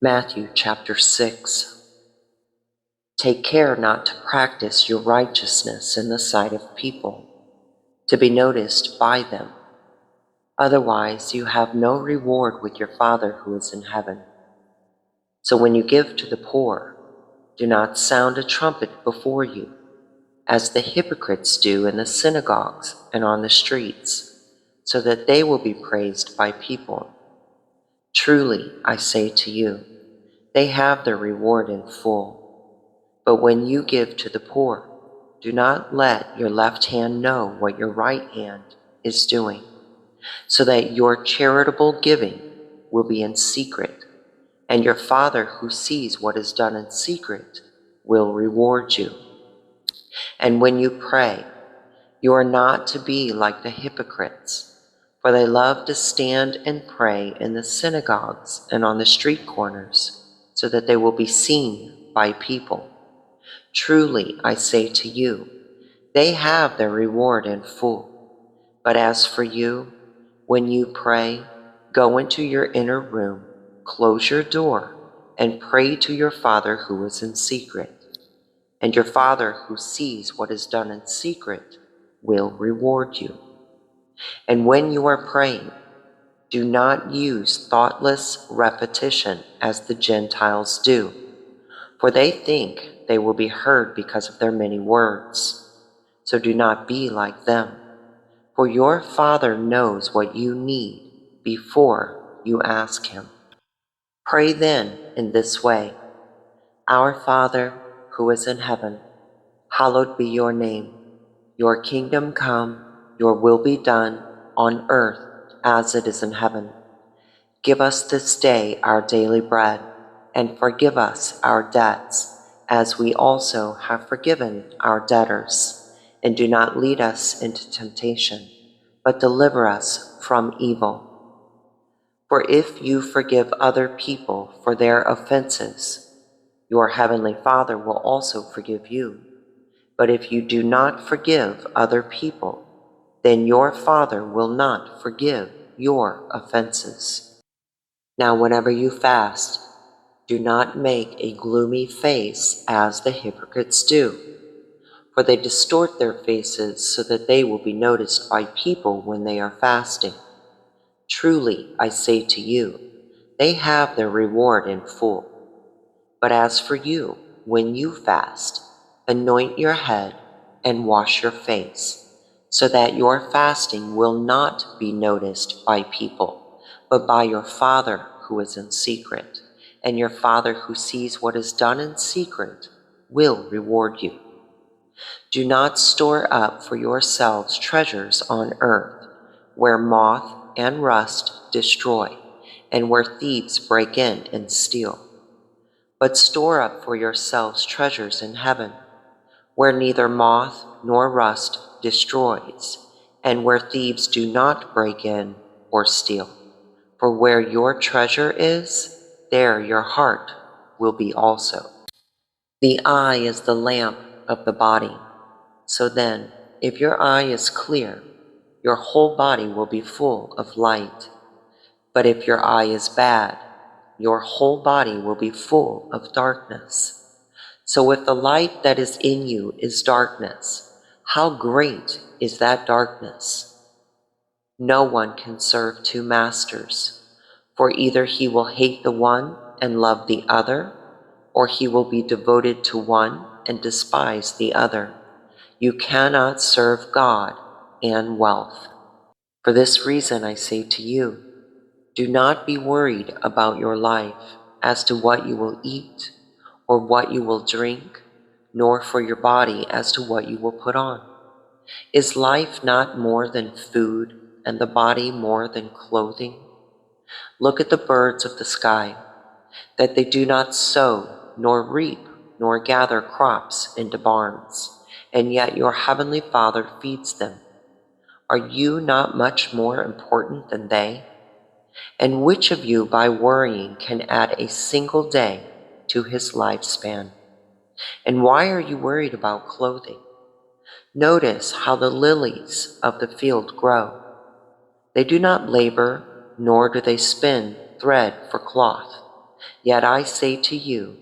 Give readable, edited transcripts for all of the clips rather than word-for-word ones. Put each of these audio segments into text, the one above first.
Matthew chapter 6. Take care not to practice your righteousness in the sight of people, to be noticed by them. Otherwise you have no reward with your Father who is in heaven. So when you give to the poor, do not sound a trumpet before you, as the hypocrites do in the synagogues and on the streets, so that they will be praised by people. Truly, I say to you, they have their reward in full. But when you give to the poor, do not let your left hand know what your right hand is doing, so that your charitable giving will be in secret, and your Father who sees what is done in secret will reward you. And when you pray, you are not to be like the hypocrites, for they love to stand and pray in the synagogues and on the street corners, so that they will be seen by people. Truly, I say to you, they have their reward in full. But as for you, when you pray, go into your inner room, close your door, and pray to your Father who is in secret. And your Father who sees what is done in secret will reward you. And when you are praying, do not use thoughtless repetition as the Gentiles do, for they think they will be heard because of their many words. So do not be like them, for your Father knows what you need before you ask Him. Pray then in this way: Our Father who is in heaven, hallowed be your name. Your kingdom come, your will be done on earth as it is in heaven. Give us this day our daily bread, and forgive us our debts, as we also have forgiven our debtors. And do not lead us into temptation, but deliver us from evil. For if you forgive other people for their offenses, your heavenly Father will also forgive you. But if you do not forgive other people, then your Father will not forgive your offenses. Now whenever you fast, do not make a gloomy face as the hypocrites do, for they distort their faces so that they will be noticed by people when they are fasting. Truly, I say to you, they have their reward in full. But as for you, when you fast, anoint your head and wash your face, so that your fasting will not be noticed by people, but by your Father who is in secret. And your Father who sees what is done in secret will reward you. Do not store up for yourselves treasures on earth, where moth and rust destroy, and where thieves break in and steal. But store up for yourselves treasures in heaven, where neither moth nor rust destroys, and where thieves do not break in or steal. For where your treasure is, there your heart will be also. The eye is the lamp of the body. So then, if your eye is clear, your whole body will be full of light. But if your eye is bad, your whole body will be full of darkness. So if the light that is in you is darkness, how great is that darkness? No one can serve two masters, for either he will hate the one and love the other, or he will be devoted to one and despise the other. You cannot serve God and wealth. For this reason I say to you, do not be worried about your life as to what you will eat or what you will drink, nor for your body as to what you will put on. Is life not more than food, and the body more than clothing? Look at the birds of the sky, that they do not sow, nor reap, nor gather crops into barns, and yet your heavenly Father feeds them. Are you not much more important than they? And which of you by worrying can add a single day to his lifespan? And why are you worried about clothing? Notice how the lilies of the field grow. They do not labor, nor do they spin thread for cloth. Yet I say to you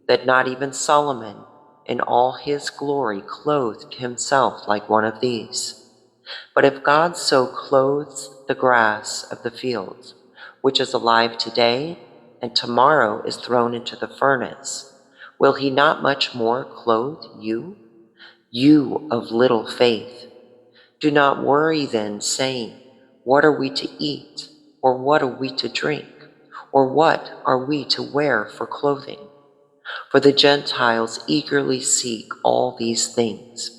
that not even Solomon in all his glory clothed himself like one of these. But if God so clothes the grass of the field, which is alive today and tomorrow is thrown into the furnace, will he not much more clothe you, you of little faith? Do not worry then, saying, what are we to eat? Or what are we to drink? Or what are we to wear for clothing? For the Gentiles eagerly seek all these things.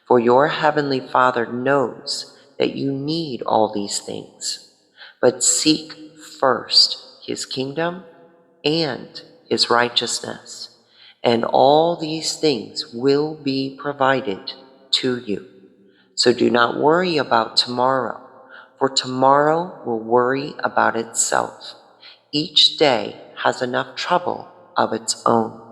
For your heavenly Father knows that you need all these things. But seek first his kingdom and his righteousness, and all these things will be provided to you. So do not worry about tomorrow, for tomorrow will worry about itself. Each day has enough trouble of its own.